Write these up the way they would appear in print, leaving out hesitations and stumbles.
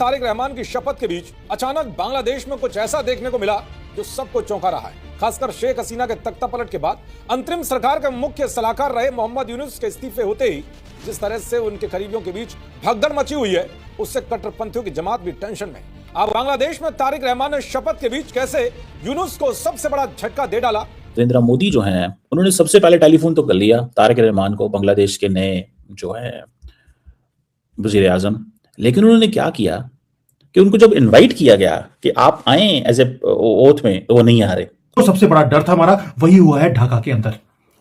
तारिक रहमान की शपथ के बीच अचानक बांग्लादेश में कुछ ऐसा देखने को मिला जो सबको चौंका रहा है। खासकर शेख हसीना के तख्ता पलट के बाद अंतरिम सरकार के मुख्य सलाहकार रहे मोहम्मद यूनुस के इस्तीफे होते ही जिस तरह से उनके करीबियों के बीच भगदड़ मची हुई है, उससे कट्टरपंथियों की जमात भी टेंशन में। अब बांग्लादेश में तारिक रहमान ने शपथ के बीच कैसे यूनुस को सबसे बड़ा झटका दे डाला। नरेंद्र मोदी जो हैं उन्होंने सबसे पहले टेलीफोन तो कर लिया तारिक रहमान को, बांग्लादेश के नए जो है वजीर आजम। लेकिन उन्होंने क्या किया कि उनको जब इनवाइट किया गया कि आप आए एज ए ओथ में, तो वो नहीं आ रहे। तो सबसे बड़ा डर था हमारा वही हुआ है ढाका के अंदर।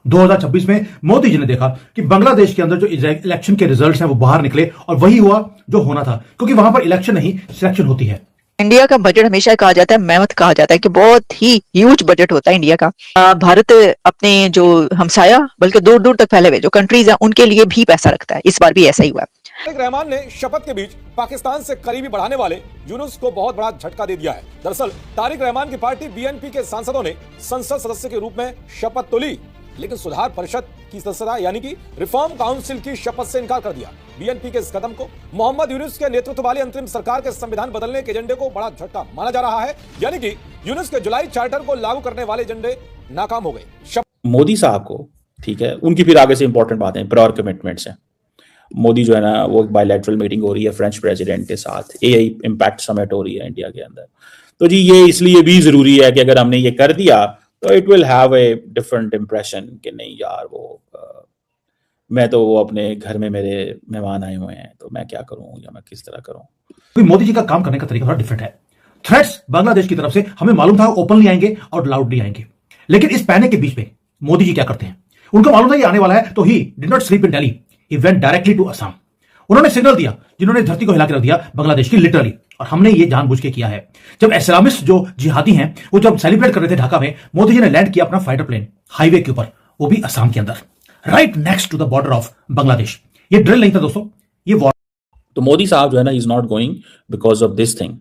2026 में मोदी जी ने देखा कि बांग्लादेश के अंदर जो इलेक्शन के रिजल्ट्स हैं वो बाहर निकले और वही हुआ जो होना था, क्योंकि वहां पर इलेक्शन नहीं सिलेक्शन होती है। इंडिया का बजट हमेशा कहा जाता है, मैमथ कहा जाता है कि बहुत ही ह्यूज बजट होता है इंडिया का। भारत अपने जो हमसाया बल्कि दूर दूर तक फैले हुए जो कंट्रीज हैं उनके लिए भी पैसा रखता है। इस बार भी ऐसा ही हुआ। तारिक रहमान ने शपथ के बीच पाकिस्तान से करीबी बढ़ाने वाले यूनुस को बहुत बड़ा झटका दे दिया है। दरअसल तारिक रहमान की पार्टी बीएनपी के सांसदों ने संसद सदस्य के रूप में शपथ तो ली, लेकिन सुधार परिषद की सदस्यता यानी कि रिफॉर्म काउंसिल की शपथ से इनकार कर दिया। बीएनपी के इस कदम को मोहम्मद यूनुस के नेतृत्व वाली अंतरिम सरकार के संविधान बदलने के एजेंडे को बड़ा झटका माना जा रहा है, यानी कि यूनुस के जुलाई चार्टर को लागू करने वाले एजेंडे नाकाम हो गए। मोदी साहब को ठीक है, उनकी फिर आगे से इंपॉर्टेंट बातें प्रायर कमिटमेंट्स हैं। मोदी जो है ना वो बायलैटरल मीटिंग हो रही है फ्रेंच प्रेसिडेंट के साथ, एआई इम्पैक्ट समिट हो रही है इंडिया के अंदर। तो जी ये इसलिए भी जरूरी है कि अगर हमने ये कर दिया तो it will have a different impression कि नहीं यार वो मैं तो वो अपने घर में मेरे मेहमान आए हुए हैं तो मैं क्या करूं या मैं किस तरह करूं। क्योंकि मोदी जी का काम करने का तरीका थोड़ा डिफरेंट है। थ्रेट्स बांग्लादेश की तरफ से हमें मालूम था ओपनली आएंगे और लाउडली आएंगे, लेकिन इस पैनिक के बीच में मोदी जी क्या करते हैं, उनको मालूम था ये आने वाला है, तो he did not sleep in Delhi, he went directly to Assam. उन्होंने सिग्नल दिया जिन्होंने धरती को हिला के रख दिया बांग्लादेश की, लिटरली। और हमने ये जानबूझ के किया है। जब इस्लामिस्ट जो जिहादी हैं वो जब सेलिब्रेट कर रहे थे ढाका में, मोदी जी ने लैंड किया अपना फाइटर प्लेन हाईवे के ऊपर, वो भी असम के अंदर, right next to the border of Bangladesh. ये ड्रिल नहीं था दोस्तों, ये वॉर। तो मोदी साहब जो है ना is not going because of this thing,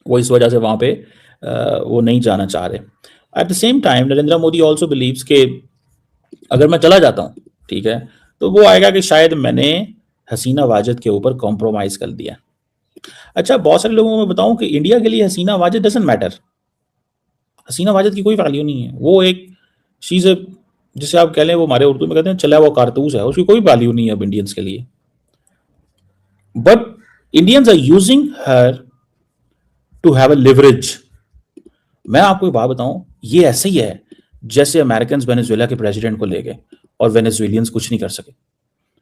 वो इस वजह से वहां पे वो नहीं जाना चाह रहे। At the same time Narendra Modi also believes के अगर मैं चला जाता हूं ठीक है तो वो आएगा कि शायद मैंने हसीना वाजिद के ऊपर कॉम्प्रोमाइज कर दिया। अच्छा, बहुत सारे लोगों को मैं बताऊं कि इंडिया के लिए हसीना वाजिद डजंट मैटर। हसीना वाजिद की कोई वैल्यू नहीं है। वो एक चीज है जिसे आप कह लें, वो हमारे उर्दू में कहते हैं चला वो कारतूस है, उसकी कोई वैल्यू नहीं है अब इंडियंस के लिए। But Indians are using her to have a leverage. मैं आपको एक बात बताऊं, ये ऐसे ही है जैसे अमेरिकन वेनेजुएला के प्रेसिडेंट को ले गए और वेनेजुएलियंस कुछ नहीं कर सके।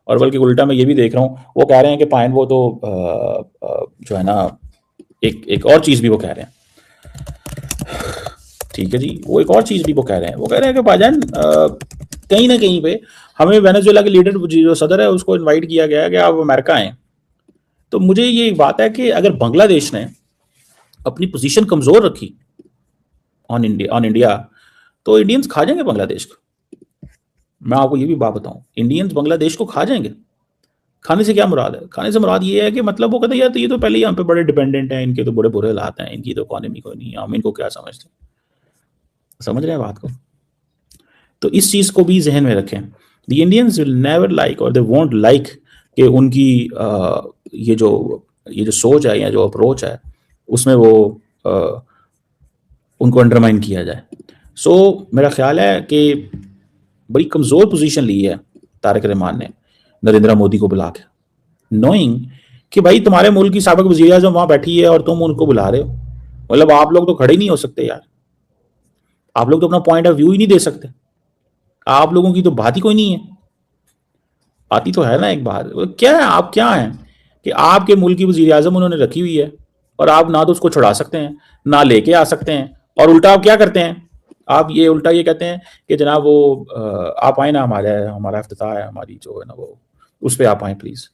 और बल्कि उल्टा मैं ये भी देख रहा हूं, वो कह रहे हैं कि पाइन वो तो जो है ना एक और चीज भी वो कह रहे हैं, ठीक है जी, वो एक और चीज भी वो कह रहे हैं कि भाईजान कहीं ना कहीं पे हमें वेनेजुएला के लीडर जो सदर है उसको इनवाइट किया गया है कि आप अमेरिका आए। तो मुझे ये बात है कि अगर बांग्लादेश ने अपनी पोजीशन कमजोर रखी ऑन इंडिया तो इंडियंस खा जाएंगे बांग्लादेश को। मैं आपको ये भी बात बताऊं, इंडियंस बांग्लादेश को खा जाएंगे। खाने से क्या मुराद है? खाने से मुराद ये है कि मतलब वो कहते हैं यार तो ये तो पहले ही हम पे बड़े डिपेंडेंट हैं, इनके तो बड़े बुरे हालात हैं, इनकी तो इकोनॉमी कोई नहीं है, हम इनको क्या समझते हैं। समझ रहे हैं बात को? तो इस चीज को भी जहन में रखें। The Indians will never like और दे वोंट लाइक कि उनकी ये जो सोच है या जो अप्रोच है उसमें वो उनको अंडरमाइन किया जाए। सो मेरा ख्याल है कि बड़ी कमजोर पोजीशन ली है तारिक रहमान ने नरेंद्र मोदी को बुला के, नोइंग कि भाई तुम्हारे मुल्क की साबिक वज़ीर आज़म वहां बैठी है और तुम उनको बुला रहे हो। मतलब आप लोग तो खड़े ही नहीं हो सकते यार, आप लोग तो अपना पॉइंट ऑफ व्यू ही नहीं दे सकते, आप लोगों की तो बात ही कोई नहीं है। आती तो है ना एक बात, क्या है आप क्या हैं कि आपके मुल्क की वज़ीर आज़म उन्होंने रखी हुई है और आप ना तो उसको छुड़ा सकते हैं ना लेके आ सकते हैं, और उल्टा आप क्या करते हैं, आप ये उल्टा ये कहते हैं कि जनाब वो आप आए ना, हमारा इफ्तिताह है, हमारी जो है ना वो उस पर आप आए प्लीज।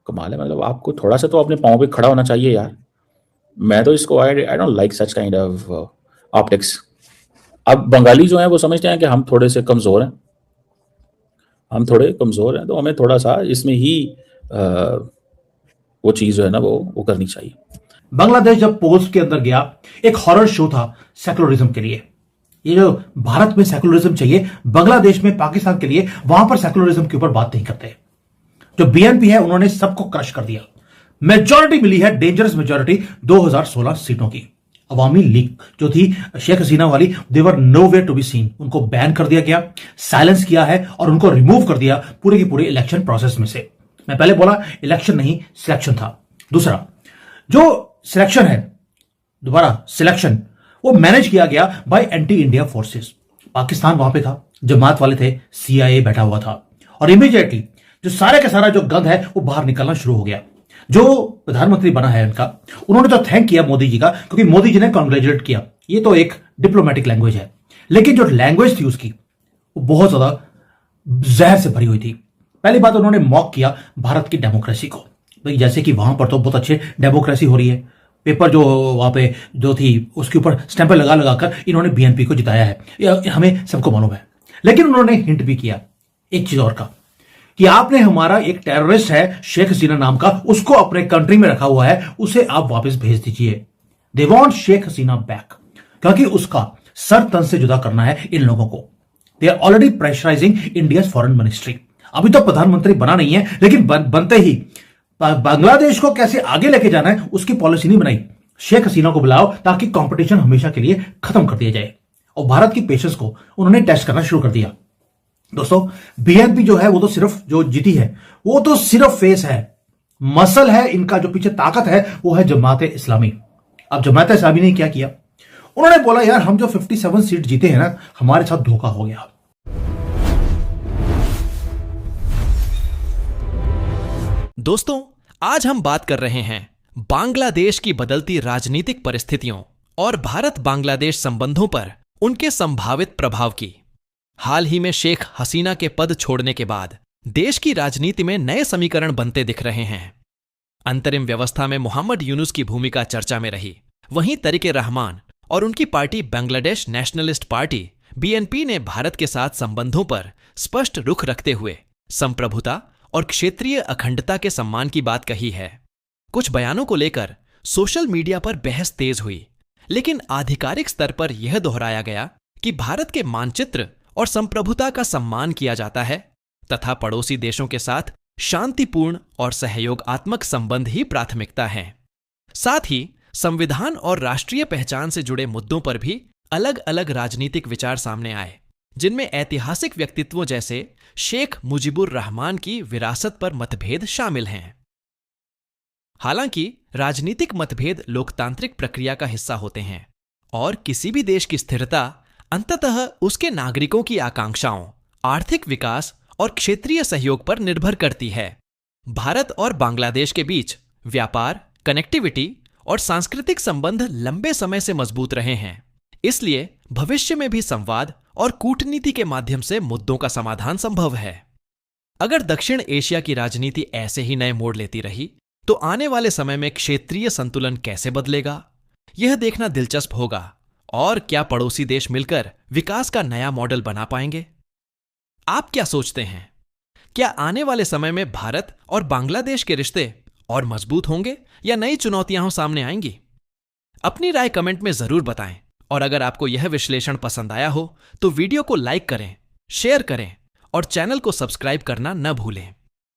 कमाल है, मतलब आपको थोड़ा सा तो अपने पाँव पे खड़ा होना चाहिए यार। मैं तो इसको I don't like such kind of optics. अब बंगाली जो है वो समझते हैं कि हम थोड़े से कमजोर हैं, तो हमें थोड़ा सा इसमें ही वो चीज जो है ना वो करनी चाहिए। बांग्लादेश जब पोल्स के अंदर गया, एक हॉरर शो था सेकुलरिज्म के लिए। ये जो भारत में सेकुलरिज्म चाहिए, बांग्लादेश में पाकिस्तान के लिए, वहां पर सेकुलरिज्म के ऊपर बात नहीं करते। जो बीएनपी है उन्होंने सबको क्रश कर दिया। मेजॉरिटी मिली है, डेंजरस मेजॉरिटी 2016 सीटों की। अवामी लीग जो थी शेख हसीना वाली, देवर नोवेयर टू बी सीन, उनको बैन कर दिया गया, साइलेंस किया है और उनको रिमूव कर दिया पूरे के पूरे इलेक्शन प्रोसेस में से। मैं पहले बोला इलेक्शन नहीं सिलेक्शन था। दूसरा जो सिलेक्शन है, दोबारा सिलेक्शन, वो मैनेज किया गया bye anti India forces. Pakistan वहां पे था, जमात वाले थे, CIA बैठा हुआ था और इमीडिएटली जो सारे का सारा जो गंद है वो बाहर निकलना शुरू हो गया। जो प्रधानमंत्री बना है उनका, उन्होंने तो थैंक किया मोदी जी का, क्योंकि मोदी जी ने कॉन्ग्रेचुलेट किया। ये तो एक डिप्लोमेटिक लैंग्वेज है, लेकिन जो लैंग्वेज थी उसकी वो बहुत ज्यादा जहर से भरी हुई थी। पहली बात, उन्होंने मॉक किया भारत की डेमोक्रेसी को, भाई जैसे कि वहां पर तो बहुत अच्छे डेमोक्रेसी हो रही है, पेपर जो वहां पे जो थी उसके ऊपर स्टैंप लगा लगाकर इन्होंने BNP को जिताया है, हमें सबको मालूम है। लेकिन उन्होंने हिंट भी किया एक चीज और का, कि आपने हमारा एक टेररिस्ट है शेख हसीना नाम का, उसको अपने कंट्री में रखा हुआ है, उसे आप वापस भेज दीजिए। They want Sheikh Hasina back, क्योंकि उसका सर तन से जुदा करना है इन लोगों को। They are already pressurising India foreign ministry. अभी तो प्रधानमंत्री बना नहीं है, लेकिन बनते ही बांग्लादेश को कैसे आगे लेके जाना है उसकी पॉलिसी नहीं बनाई। शेख हसीना को बुलाओ ताकि कंपटीशन हमेशा के लिए खत्म कर दिया जाए, और भारत की पेशेंस को उन्होंने टेस्ट करना शुरू कर दिया। दोस्तों BNP जो है वो तो सिर्फ जो जीती है वो तो सिर्फ फेस है, मसल है इनका, जो पीछे ताकत है वो है जमात इस्लामी। अब जमात इस्लामी ने क्या किया, उन्होंने बोला यार हम जो 57 सीट जीते हैं ना, हमारे साथ धोखा हो गया। दोस्तों आज हम बात कर रहे हैं बांग्लादेश की बदलती राजनीतिक परिस्थितियों और भारत बांग्लादेश संबंधों पर उनके संभावित प्रभाव की। हाल ही में शेख हसीना के पद छोड़ने के बाद देश की राजनीति में नए समीकरण बनते दिख रहे हैं। अंतरिम व्यवस्था में मोहम्मद यूनुस की भूमिका चर्चा में रही, वहीं तरीक-ए-रहमान और उनकी party Bangladesh nationalist party BNP ने भारत के साथ संबंधों पर स्पष्ट रुख रखते हुए संप्रभुता और क्षेत्रीय अखंडता के सम्मान की बात कही है। कुछ बयानों को लेकर सोशल मीडिया पर बहस तेज हुई, लेकिन आधिकारिक स्तर पर यह दोहराया गया कि भारत के मानचित्र और संप्रभुता का सम्मान किया जाता है तथा पड़ोसी देशों के साथ शांतिपूर्ण और सहयोगात्मक संबंध ही प्राथमिकता हैं। साथ ही संविधान और राष्ट्रीय पहचान से जुड़े मुद्दों पर भी अलग अलग राजनीतिक विचार सामने आए, जिनमें ऐतिहासिक व्यक्तित्वों जैसे शेख मुजीबुर रहमान की विरासत पर मतभेद शामिल हैं। हालांकि राजनीतिक मतभेद लोकतांत्रिक प्रक्रिया का हिस्सा होते हैं और किसी भी देश की स्थिरता अंततः उसके नागरिकों की आकांक्षाओं, आर्थिक विकास और क्षेत्रीय सहयोग पर निर्भर करती है। भारत और बांग्लादेश के बीच व्यापार, कनेक्टिविटी और सांस्कृतिक संबंध लंबे समय से मजबूत रहे हैं, इसलिए भविष्य में भी संवाद और कूटनीति के माध्यम से मुद्दों का समाधान संभव है। अगर दक्षिण एशिया की राजनीति ऐसे ही नए मोड़ लेती रही तो आने वाले समय में क्षेत्रीय संतुलन कैसे बदलेगा, यह देखना दिलचस्प होगा। और क्या पड़ोसी देश मिलकर विकास का नया मॉडल बना पाएंगे? आप क्या सोचते हैं? क्या आने वाले समय में भारत और बांग्लादेश के रिश्ते और मजबूत होंगे या नई चुनौतियां सामने आएंगी? अपनी राय कमेंट में जरूर बताएं, और अगर आपको यह विश्लेषण पसंद आया हो तो वीडियो को लाइक करें, शेयर करें और चैनल को सब्सक्राइब करना न भूलें।